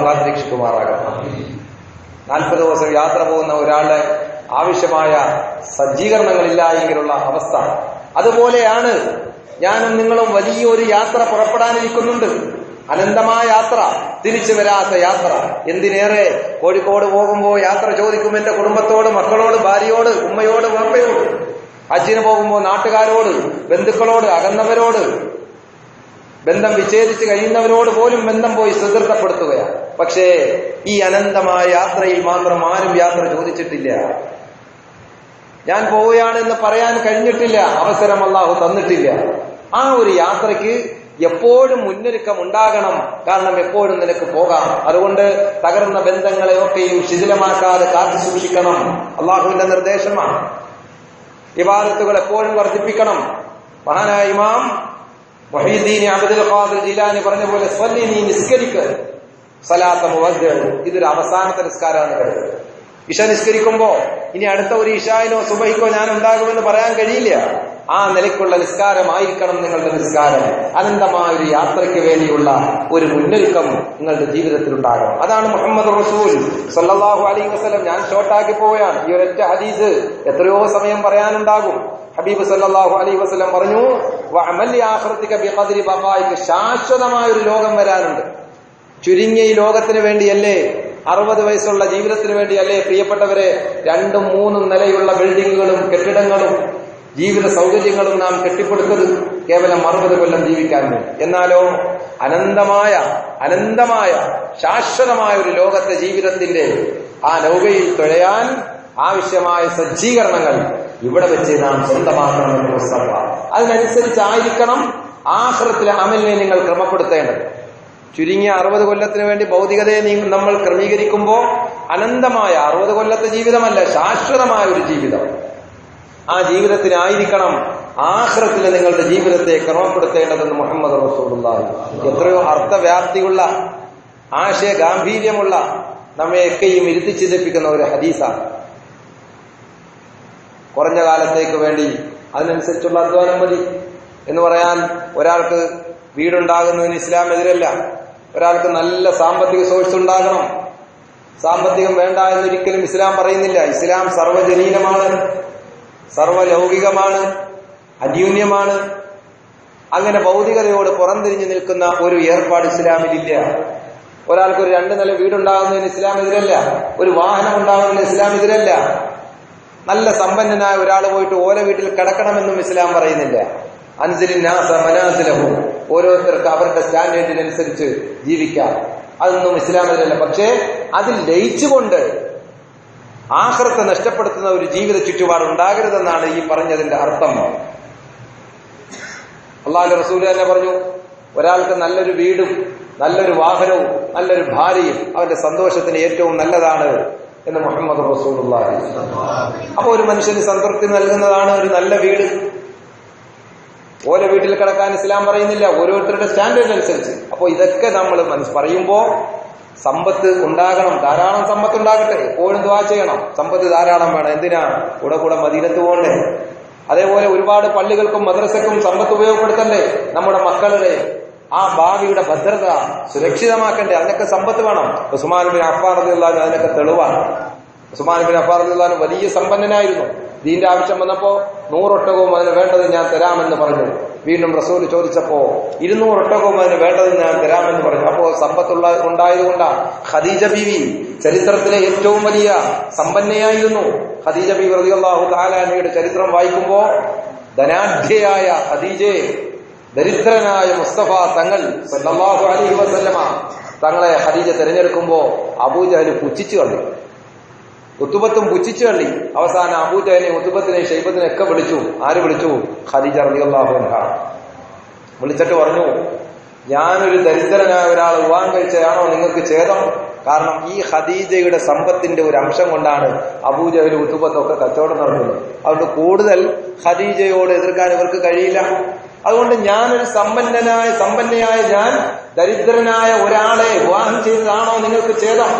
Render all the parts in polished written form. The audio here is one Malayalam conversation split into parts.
കാത്തിരക്ഷിക്കുമാറാകണം. 40 ദിവസം യാത്ര പോകുന്ന ഒരാളുടെ ആവശ്യമായ സജ്ജീകരണങ്ങളില്ല എങ്കിലുള്ള അവസ്ഥ. അതുപോലെയാണ് ഞാനും നിങ്ങളും വലിയൊരു യാത്ര പുറപ്പെടാനിരിക്കുന്നുണ്ട്. അനന്തമായ യാത്ര, തിരിച്ചു വരാത്ത യാത്ര. എന്തിനേറെ കോഴിക്കോട് പോകുമ്പോൾ യാത്ര ചോദിക്കും എന്റെ കുടുംബത്തോട്, മക്കളോട്, ഭാര്യയോട്, ഉമ്മയോട്, വാപ്പയോട്. ഹജ്ജിന് പോകുമ്പോൾ നാട്ടുകാരോട്, ബന്ധുക്കളോട്, അകന്നവരോട്, ബന്ധം വിച്ഛേദിച്ച് കഴിയുന്നവരോട് പോലും ബന്ധം പോയി സുദൃഢപ്പെടുത്തുകയാണ്. പക്ഷേ ഈ അനന്തമായ യാത്രയിൽ മാത്രം ആരും യാത്ര ചോദിച്ചിട്ടില്ല. ഞാൻ പോവുകയാണെന്ന് പറയാൻ കഴിഞ്ഞിട്ടില്ല, അവസരം അല്ലാഹു തന്നിട്ടില്ല. ആ ഒരു യാത്രയ്ക്ക് എപ്പോഴും മുന്നൊരുക്കം ഉണ്ടാകണം. കാരണം എപ്പോഴും നിനക്ക് പോകാം. അതുകൊണ്ട് തകർന്ന ബന്ധങ്ങളെയൊക്കെയും ശിഥിലമാക്കാതെ കാത്തു സൂക്ഷിക്കണം. അള്ളാഹുവിന്റെ നിർദ്ദേശമാണ്. ഇബാദത്തുകൾ എപ്പോഴും വർദ്ധിപ്പിക്കണം. മഹാനായ ഇമാം മുഹീദ്ദീൻ അബ്ദുൽ ഖാദിർ ജീലാനി പറഞ്ഞ പോലെ സ്വല്ലി, നീ നിസ്കരിക്ക്, സലാത്ത മുവദ്ദിഅ. ഇതൊരു അവസാനത്തെ നിസ്കാരമാണ് കരുതുന്നത്. ഇശ നിസ്കരിക്കുമ്പോ ഇനി അടുത്ത ഒരു ഇശായിനോ സുബഹിക്കോ ഞാൻ ഉണ്ടാകുമെന്ന് പറയാൻ കഴിയില്ല. ആ നിലയ്ക്കുള്ള നിസ്കാരമായിരിക്കണം നിങ്ങളുടെ നിസ്കാരം. അനന്തമായ ഒരു യാത്രയ്ക്ക് വേണ്ടിയുള്ള ഒരു മുന്നൊരുക്കം നിങ്ങളുടെ ജീവിതത്തിൽ ഉണ്ടാകണം. അതാണ് മുഹമ്മദ് റസൂൽ സല്ലല്ലാഹു അലൈഹി വസല്ലം. ഞാൻ ഷോർട്ടാക്കി പോവുകയാണ്. ഈ ഒരൊറ്റ ഹദീസ് എത്രയോ സമയം പറയാനുണ്ടാകും. ഹബീബ് സല്ലല്ലാഹു അലൈഹി വസല്ലം പറഞ്ഞു, വഅമൽ ലിആഖിറതിക ബിഖദ്രി ബഖായിക. ശാശ്വതമായ ഒരു ലോകം വരാനുണ്ട്. ചുരുങ്ങിയ ഈ ലോകത്തിന് വേണ്ടിയല്ലേ, 60 വയസ്സുള്ള ജീവിതത്തിന് വേണ്ടിയല്ലേ പ്രിയപ്പെട്ടവരെ 2ഉം 3ഉം നിലയുള്ള ബിൽഡിങ്ങുകളും കെട്ടിടങ്ങളും ജീവിത സൗകര്യങ്ങളും നാം കെട്ടിപ്പടുത്തത് കേവലം 60 കൊല്ലം ജീവിക്കാൻ വേണ്ടി. എന്നാലോ അനന്തമായ ശാശ്വതമായ ഒരു ലോകത്തെ ജീവിതത്തിന്റെ ആ നൗകയിൽ തുഴയാൻ ആവശ്യമായ സജ്ജീകരണങ്ങൾ ഇവിടെ വെച്ച് നാം സ്വന്തമാക്കണമെന്ന് മുസ്തഫ. അതിനനുസരിച്ചായിരിക്കണം ആഖിറത്തിലെ അമലിനെ നിങ്ങൾ ക്രമപ്പെടുത്തേണ്ടത്. ചുരുങ്ങിയ 60 കൊല്ലത്തിന് വേണ്ടി ഭൗതികതയെ നമ്മൾ ക്രമീകരിക്കുമ്പോൾ അനന്തമായ 60 കൊല്ലത്തെ ജീവിതമല്ല, ശാശ്വതമായ ഒരു ജീവിതം. ആ ജീവിതത്തിനായിരിക്കണം ആഖിറത്തിലെ നിങ്ങളുടെ ജീവിതത്തെ ക്രമപ്പെടുത്തേണ്ടതെന്ന് മുഹമ്മദ് റസൂലുള്ളാഹി. എത്രയോ അർത്ഥവ്യാപ്തിയുള്ള, ആശയ ഗാംഭീര്യമുള്ള, നമ്മയൊക്കെയും ഇരുത്തിച്ചിന്തിപ്പിക്കുന്ന ഒരു ഹദീസാണ്. കുറഞ്ഞ കാലത്തേക്ക് വേണ്ടി അതിനനുസരിച്ചുള്ള അധ്വാനം മതി എന്ന് പറയാൻ ഒരാൾക്ക് വീടുണ്ടാകുന്നതിന് ഇസ്ലാം എതിരല്ല. ഒരാൾക്ക് നല്ല സാമ്പത്തിക സോഴ്സ് ഉണ്ടാകണം, സാമ്പത്തികം വേണ്ട എന്നൊരിക്കലും ഇസ്ലാം പറയുന്നില്ല. ഇസ്ലാം സർവ്വജനീനമാണ്, സർവ്വലൗകികമാണ്, അന്യൂന്യമാണ്. അങ്ങനെ ഭൗതികതയോട് പുറംതിരിഞ്ഞു നിൽക്കുന്ന ഒരു ഏർപ്പാട് ഇസ്ലാമിലില്ല. ഒരാൾക്ക് ഒരു 2 നില വീടുണ്ടാകുന്നതിന് ഇസ്ലാം എതിരല്ല, ഒരു വാഹനം ഉണ്ടാകുന്നതിന് ഇസ്ലാം എതിരല്ല. നല്ല സമ്പന്നനായ ഒരാൾ പോയിട്ട് ഓല വീട്ടിൽ കിടക്കണമെന്നും ഇസ്ലാം പറയുന്നില്ല. അൻസിലിന്നാസ മനാസിലഹു, ഓരോരുത്തർക്ക് അവരുടെ സ്റ്റാൻഡേർഡിനനുസരിച്ച് ജീവിക്കാം, അതൊന്നും ഇസ്ലാം എതിരല്ല. പക്ഷേ അതിൽ ലയിച്ചുകൊണ്ട് ആഖിറത്തെ നഷ്ടപ്പെടുത്തുന്ന ഒരു ജീവിത ചുറ്റുപാട് ഉണ്ടാകരുതെന്നാണ് ഈ പറഞ്ഞതിന്റെ അർത്ഥം. അല്ലാഹുവിന്റെ റസൂൽ തന്നെ പറഞ്ഞു, ഒരാൾക്ക് നല്ലൊരു വീടും നല്ലൊരു വാഹനവും നല്ലൊരു ഭാര്യയും അവന്റെ സന്തോഷത്തിന് ഏറ്റവും നല്ലതാണ് എന്ന് മുഹമ്മദ് റസൂലുള്ളാഹി. അപ്പൊ ഒരു മനുഷ്യന് സംതൃപ്തി നൽകുന്നതാണ് ഒരു നല്ല വീട്. ഓല വീട്ടിൽ കിടക്കാൻ ഇസ്ലാം പറയുന്നില്ല, ഓരോരുത്തരുടെ സ്റ്റാൻഡേർഡ് അനുസരിച്ച്. അപ്പൊ ഇതൊക്കെ നമ്മൾ പറയുമ്പോ സമ്പത്ത് ഉണ്ടാകണം, ധാരാളം സമ്പത്ത് ഉണ്ടാകട്ടെ. എപ്പോഴും ദുആ ചെയ്യണം, സമ്പത്ത് ധാരാളം വേണം. എന്തിനാ? കൂടെ മദീനത്ത് പോകണ്ടേ? അതേപോലെ ഒരുപാട് പള്ളികൾക്കും മദ്രസക്കും സമ്പത്ത് ഉപയോഗപ്പെടുത്തണ്ടേ? നമ്മുടെ മക്കളുടെ ആ ഭാവിയുടെ ഭദ്രത സുരക്ഷിതമാക്കണ്ടേ? അതിനൊക്കെ സമ്പത്ത് വേണം. ഉസ്മാൻ ബിൻ അഫ്ഫാൻ റളിയല്ലാഹു അൻഹു അതിനൊക്കെ തെളിവാണ്. ഉസ്മാൻ ബിൻ അഫ്ഫാൻ റളിയല്ലാഹു അൻഹു വലിയ സമ്പന്നനായിരുന്നു. ദീന്റെ ആവശ്യം വന്നപ്പോ 100 ഒട്ടകവും അതിന് വേണ്ടത് ഞാൻ തരാമെന്ന് പറഞ്ഞു. വീണ്ടും റസൂൽ ചോദിച്ചപ്പോ 200 ഒട്ടകവും അതിന് വേണ്ടത് ഞാൻ തരാമെന്ന് പറഞ്ഞു. അപ്പോ സമ്പത്തുള്ള ഉണ്ടായതുകൊണ്ടാണ് ഖദീജ ബീവി ചരിത്രത്തിലെ ഏറ്റവും വലിയ സമ്പന്നയായിരുന്നു. ഖദീജ ബീവി റളിയല്ലാഹു തആല അൻഹയുടെ ചരിത്രം വായിക്കുമ്പോ ധനാഢ്യയായ ഖദീജയെ ദരിദ്രനായ മുസ്തഫ തങ്ങൾ സല്ലല്ലാഹു അലൈഹി വസല്ലമ തങ്ങളെ ഖദീജ തിരഞ്ഞെടുക്കുമ്പോ അബൂജഹൽ പുച്ഛിച്ചു കളഞ്ഞു. ഉത്തുബത്തും പുച്ഛിച്ചു കളി. അവസാനം അബൂജഹലിനെ ഉത്തുബത്തിനെയും ഷൈബത്തിനെ ഒക്കെ വിളിച്ചു. ആര് വിളിച്ചു? ഖദീജ റളിയല്ലാഹു അൻഹ വിളിച്ചിട്ട് പറഞ്ഞു, ഞാനൊരു ദരിദ്രനായ ഒരാൾ വിവാഹം കഴിച്ചതാണോ നിങ്ങൾക്ക് ഛേദം? കാരണം ഈ ഖദീജയുടെ സമ്പത്തിന്റെ ഒരു അംശം കൊണ്ടാണ് അബൂജഹൽ ഉത്തുബത്തൊക്കെ കച്ചവടം നടത്തുന്നത്. അതുകൊണ്ട് കൂടുതൽ ഖദീജയോട് എതിർക്കാൻ ഇവർക്ക് കഴിയില്ല. അതുകൊണ്ട് ഞാനൊരു സമ്പന്നയായ ഞാൻ ദരിദ്രനായ ഒരാളെ വിവാഹം ചെയ്തതാണോ നിങ്ങൾക്ക് ഛേദം?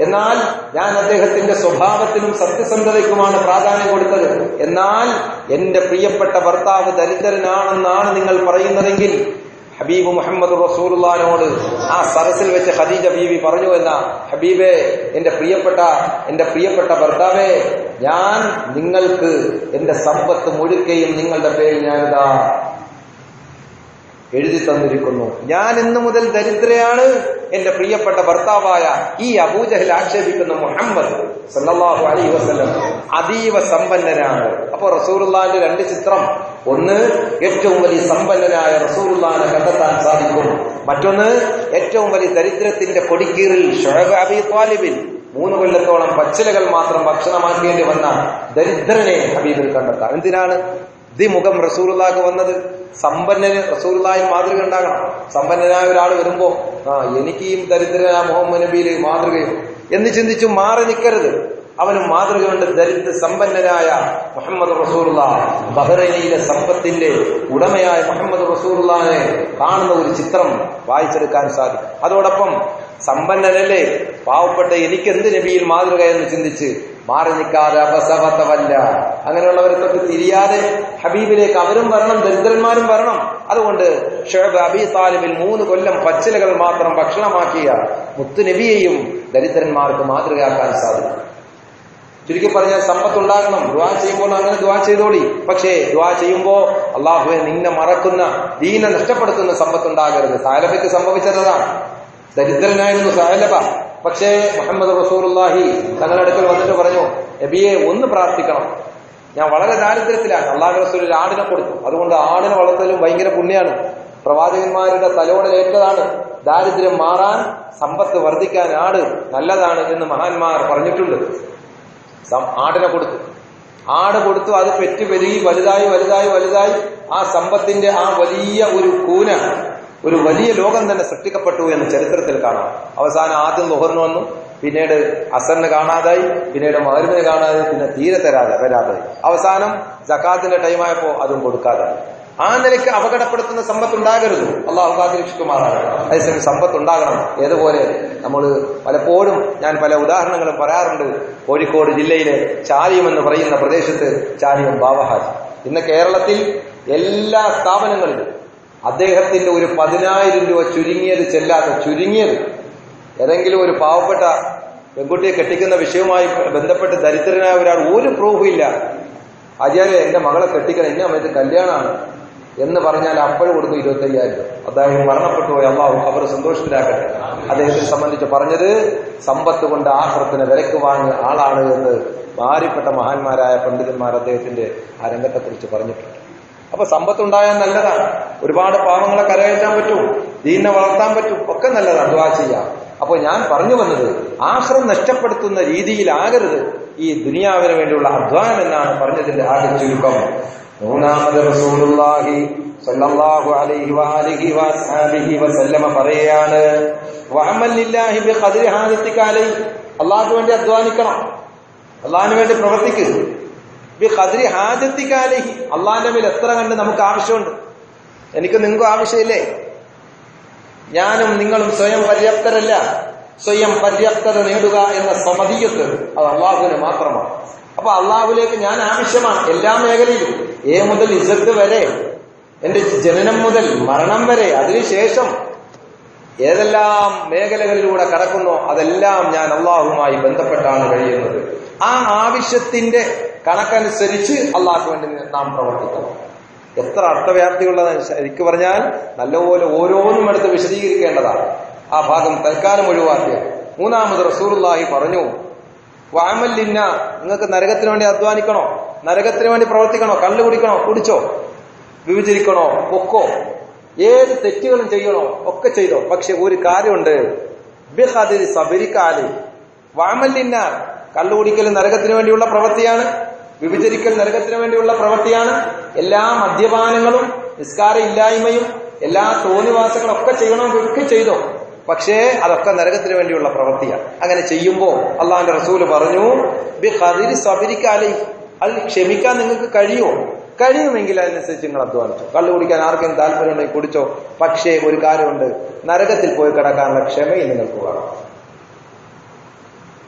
എന്നാൽ ഞാൻ അദ്ദേഹത്തിന്റെ സ്വഭാവത്തിനും സത്യസന്ധതയ്ക്കുമാണ് പ്രാധാന്യം കൊടുത്തത്. എന്നാൽ എന്റെ പ്രിയപ്പെട്ട ഭർത്താവ് ദരിദ്രനാണെന്നാണ് നിങ്ങൾ പറയുന്നതെങ്കിൽ ഹബീബ് മുഹമ്മദ് റസൂലുള്ളാഹിനോട് ആ സദസ്സിൽ വെച്ച് ഖദീജ ബീവി പറഞ്ഞു എന്ന ഹബീബേ, എന്റെ പ്രിയപ്പെട്ട ഭർത്താവേ, ഞാൻ നിങ്ങൾക്ക് എന്റെ സമ്പത്ത് മുഴുക്കയും നിങ്ങളുടെ പേരിൽ ഞാനിതാ എഴുതി തന്നിരിക്കുന്നു. ഞാൻ ഇന്നു മുതൽ ദരിദ്രയാണ്. എന്റെ പ്രിയപ്പെട്ട ഭർത്താവായ ഈ അബൂജഹൽ ആക്ഷേപിക്കുന്ന മുഹമ്മദ് സല്ലല്ലാഹു അലൈഹി വസല്ലം അതീവ സമ്പന്നനാണ്. അപ്പോ റസൂലുള്ളാഹിന്റെ രണ്ട് ചിത്രം, ഒന്ന് ഏറ്റവും വലിയ സമ്പന്നനായ റസൂലുള്ളാഹിനെ കണ്ടെത്താൻ സാധിക്കും, മറ്റൊന്ന് ഏറ്റവും വലിയ ദരിദ്രത്തിന്റെ കൊടിക്കീറിൽ ശുഐബ് അബീ ത്വാലിബിൻ 3 കൊല്ലത്തോളം പച്ചിലകൾ മാത്രം ഭക്ഷണമാക്കേണ്ടി വന്ന ദരിദ്രനെ ഹബീബിൽ കണ്ടെത്താം. എന്തിനാണ് മുഖം റസൂലുള്ളാഹിക്ക് വന്നത്? സമ്പന്നന് റസൂലുള്ളാഹിൽ മാതൃക ഉണ്ടാകണം. സമ്പന്നനായ ഒരാൾ വരുമ്പോ എനിക്ക് ഈ ദരിദ്രനായ മുഹമ്മദ് നബിയിൽ മാതൃകയും എന്ന് ചിന്തിച്ചു മാറി നിൽക്കരുത്. അവനും മാതൃകയുണ്ട്. സമ്പന്നനായ മുഹമ്മദ് റസൂലുള്ളാഹ്, ബഹ്റൈനിലെ സമ്പത്തിന്റെ ഉടമയായ മുഹമ്മദ് റസൂലുള്ളാഹിനെ കാണുന്ന ഒരു ചിത്രം വായിച്ചെടുക്കാൻ സാധിക്കും. അതോടൊപ്പം സമ്പന്നനല്ലേ, പാവപ്പെട്ട എനിക്കെന്ത് നബിയിൽ മാതൃക എന്ന് ചിന്തിച്ച് മാറി നിൽക്കാതെ അപസവത്തവല്ല, അങ്ങനെയുള്ളവരെ തൊട്ട് തിരിയാതെ ഹബീബിലേക്ക് അവരും വരണം, ദരിദ്രന്മാരും വരണം. അതുകൊണ്ട് ശുഐബ് അബീ ത്വാലിബിൽ 3 കൊല്ലം പച്ചിലകൾ മാത്രം ഭക്ഷണമാക്കിയ മുത്തുനബിയെയും ദരിദ്രന്മാർക്ക് മാതൃകയാക്കാൻ സാധിക്കും. ചുരുക്കി പറഞ്ഞാൽ സമ്പത്തുണ്ടാകണം. ദുആ ചെയ്യുമ്പോൾ അങ്ങനെ ദുആ ചെയ്തോളി. പക്ഷേ ദുആ ചെയ്യുമ്പോ അല്ലാഹുവേ, നിന്നെ മറക്കുന്ന, ദീനെ നഷ്ടപ്പെടുത്തുന്ന സമ്പത്തുണ്ടാകരുത്. സഅലബയ്ക്ക് സംഭവിച്ചതാണ്. ദരിദ്രനായിരുന്നു സഅലബ. പക്ഷേ മുഹമ്മദ് റസൂലുള്ളാഹി തങ്ങളുടെ അടുക്കൽ വന്നിട്ട് പറഞ്ഞു, നബിയെ ഒന്ന് പ്രാർത്ഥിക്കണം, ഞാൻ വളരെ ദാരിദ്ര്യത്തിലാണ്. അള്ളാഹു റസൂൽ ഒരു ആടിനെ കൊടുത്തു. അതുകൊണ്ട് ആടിനെ വളർത്തലും ഭയങ്കര പുണ്യാണ്. പ്രവാചകന്മാരുടെ തലോടലേറ്റതാണ്. ദാരിദ്ര്യം മാറാൻ, സമ്പത്ത് വർദ്ധിക്കാൻ ആട് നല്ലതാണ് എന്ന് മഹാന്മാർ പറഞ്ഞിട്ടുണ്ട്. ആടിനെ കൊടുത്തു. ആട് കൊടുത്തു. അത് പെറ്റ് പെരുകി വലുതായി ആ സമ്പത്തിന്റെ ആ വലിയ ഒരു കൂന, ഒരു വലിയ ലോകം തന്നെ സൃഷ്ടിക്കപ്പെട്ടു എന്ന് ചരിത്രത്തിൽ കാണാം. അവസാനം ആദ്യം ളുഹറിന് വന്നു, പിന്നീട് അസറിന് കാണാതായി, പിന്നീട് മഗ്‌രിബിന് കാണാതായി, പിന്നെ തീരെ വരാതായി. അവസാനം സകാത്തിന്റെ ടൈമായപ്പോ അതും കൊടുക്കാതായി. ആ നിലയ്ക്ക് അപകടപ്പെടുത്തുന്ന സമ്പത്തുണ്ടാകരുത്. അള്ളാഹു കാത്തിരക്ഷിക്കുമാറാണ്. അതേസമയം സമ്പത്തുണ്ടാകണം. ഏതുപോലെ നമ്മൾ പലപ്പോഴും, ഞാൻ പല ഉദാഹരണങ്ങളും പറയാറുണ്ട്. കോഴിക്കോട് ജില്ലയിലെ ചാലിയം എന്ന് പറയുന്ന പ്രദേശത്ത്, ചാലിയം ബാവഹാജി, ഇന്ന് കേരളത്തിൽ എല്ലാ സ്ഥാപനങ്ങളിലും അദ്ദേഹത്തിന്റെ ഒരു 10,000 രൂപ ചുരുങ്ങിയത് ഏതെങ്കിലും ഒരു പാവപ്പെട്ട പെൺകുട്ടിയെ കെട്ടിക്കുന്ന വിഷയവുമായി ബന്ധപ്പെട്ട് ദരിദ്രനായ ഒരാൾ ഒരു പ്രൂഫും ഇല്ല, ആചാര്യ എന്റെ മകളെ കെട്ടിക്കണം, ഇന്ന സമയത്ത് കല്യാണമാണ് എന്ന് പറഞ്ഞാൽ അപ്പോഴും കൊടുത്തു 25,000 രൂപ. അദ്ദേഹം മരണപ്പെട്ടു പോയി, അള്ളാഹു അവർ സന്തോഷത്തിലാക്കട്ടെ. അദ്ദേഹത്തെ സംബന്ധിച്ച് പറഞ്ഞത് സമ്പത്ത് കൊണ്ട് ആഖിറത്തിനെ വിലക്ക് വാങ്ങിയ ആളാണ് എന്ന് ഭാര്യപ്പെട്ട മഹാന്മാരായ പണ്ഡിതന്മാർ അദ്ദേഹത്തിന്റെ ആ രംഗത്തെക്കുറിച്ച് പറഞ്ഞിട്ടുണ്ട്. അപ്പൊ സമ്പത്തുണ്ടായാൽ നല്ലതാണ്. ഒരുപാട് പാവങ്ങളെ കരകയറ്റാൻ പറ്റും, ദീനിനെ വളർത്താൻ പറ്റും, ഒക്കെ നല്ലതാണ്. ദുആ ചെയ്യാം. അപ്പോൾ ഞാൻ പറഞ്ഞു വന്നത്, ആഖിറം നഷ്ടപ്പെടുത്തുന്ന രീതിയിലാകരുത് ഈ ദുനിയാവിന് വേണ്ടിയുള്ള അധ്വാനം എന്നാണ് പറഞ്ഞതിന്റെ ആദ്യ ചുരുക്കം. മൂന്നാമത് റസൂലുള്ളാഹി സ്വല്ലല്ലാഹു അലൈഹി വആലിഹി വസഹബിഹി വസല്ലമ പറയാണ്, വഅമൽ ലില്ലാഹി ബിഖദ്രി ഹാജതിക അലൈഹി, അല്ലാഹുവിന് വേണ്ടി അധ്വാനിക്കണം, അല്ലാഹുവിന് വേണ്ടി പ്രവർത്തിക്കുക. ബിഖദ്രി ഹാജതിക അലൈഹി, അല്ലാഹുവിന്റെ മേൽ എത്ര കണ്ട് നമുക്ക് ആവശ്യമുണ്ട്. എനിക്ക് നിങ്ങൾക്കും ആവശ്യമില്ലേ? ഞാനും നിങ്ങളും സ്വയം പര്യാപ്തരല്ല. സ്വയം പര്യാപ്തത നേടുക എന്ന സമതിയത്ത് അത് അള്ളാഹുവിന് മാത്രമാണ്. അപ്പൊ അള്ളാഹുവിലേക്ക് ഞാൻ ആവശ്യമാണ് എല്ലാ മേഖലയിലും, എ മുതൽ ഇസത്ത് വരെ, എന്റെ ജനനം മുതൽ മരണം വരെ, അതിനുശേഷം ഏതെല്ലാം മേഖലകളിലൂടെ കടക്കുന്നോ അതെല്ലാം ഞാൻ അള്ളാഹുവുമായി ബന്ധപ്പെട്ടാണ് കഴിയുന്നത്. ആ ആവശ്യത്തിന്റെ കണക്കനുസരിച്ച് അള്ളാഹു വേണ്ടി നാം പ്രവർത്തിക്കണം. എത്ര അർത്ഥവ്യാപ്തിയുള്ളതാണ്. ശരിക്കും പറഞ്ഞാൽ നല്ലപോലെ ഓരോന്നും എടുത്ത് വിശദീകരിക്കേണ്ടതാണ്. ആ ഭാഗം തൽക്കാലം ഒഴിവാക്കിയ. മൂന്നാമത് റസൂലുള്ളാഹി പറഞ്ഞു, വഅമല്ലിന്ന, നിങ്ങൾക്ക് നരകത്തിന് വേണ്ടി അധ്വാനിക്കണോ, നരകത്തിന് വേണ്ടി പ്രവർത്തിക്കണോ, കള്ളു കുടിക്കണോ, കുടിച്ചോ, വിഭജിക്കണോ, പൊക്കോ, ഏത് തെറ്റുകളും ചെയ്യണോ, ഒക്കെ ചെയ്തോ. പക്ഷെ ഒരു കാര്യമുണ്ട്, ബിഖദ്രി സബ്രിക അലൈഹി. വഅമല്ലിന്ന, കള്ളുകുടിക്കൽ നരകത്തിന് വേണ്ടിയുള്ള പ്രവൃത്തിയാണ്, വിഭജിക്കൽ നരകത്തിന് വേണ്ടിയുള്ള പ്രവൃത്തിയാണ്. എല്ലാ മദ്യപാനങ്ങളും നിസ്കാര ഇല്ലായ്മയും എല്ലാ തോന്നിവാസങ്ങളും ഒക്കെ ചെയ്യണമെന്നൊക്കെ ചെയ്തോ, പക്ഷേ അതൊക്കെ നരകത്തിന് വേണ്ടിയുള്ള പ്രവൃത്തിയാണ്. അങ്ങനെ ചെയ്യുമ്പോ അള്ളാഹുവിന്റെ റസൂല് പറഞ്ഞു, ബിഖദ്രി സബ്രിക അലൈഹി, അത് ക്ഷമിക്കാൻ നിങ്ങൾക്ക് കഴിയുമെങ്കിൽ അതിനനുസരിച്ച് നിങ്ങൾ അധ്വാനിച്ചു. കള്ളു കുടിക്കാൻ ആർക്കും താല്പര്യം ഉണ്ടെങ്കിൽ കുടിച്ചോ. പക്ഷേ ഒരു കാര്യമുണ്ട്, നരകത്തിൽ പോയി കിടക്കാനുള്ള ക്ഷമയും നിങ്ങൾക്ക് വേണം.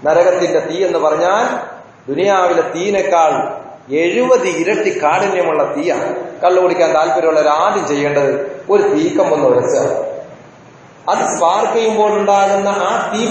നരകത്തിന്റെ തീ എന്ന് പറഞ്ഞാൽ ദുനിയാവിലെ തീനേക്കാൾ 70 ഇരട്ടി കാഠിന്യമുള്ള തീയാണ്. കള്ളു കുടിക്കാൻ താല്പര്യമുള്ളവർ ആദ്യം ചെയ്യേണ്ടത് ഒരു തീക്കമ്പൊന്ന് ഉരച്ചാൽ അത് സ്പാർക്ക് ചെയ്യുമ്പോൾ ഉണ്ടാകുന്ന ആ തീ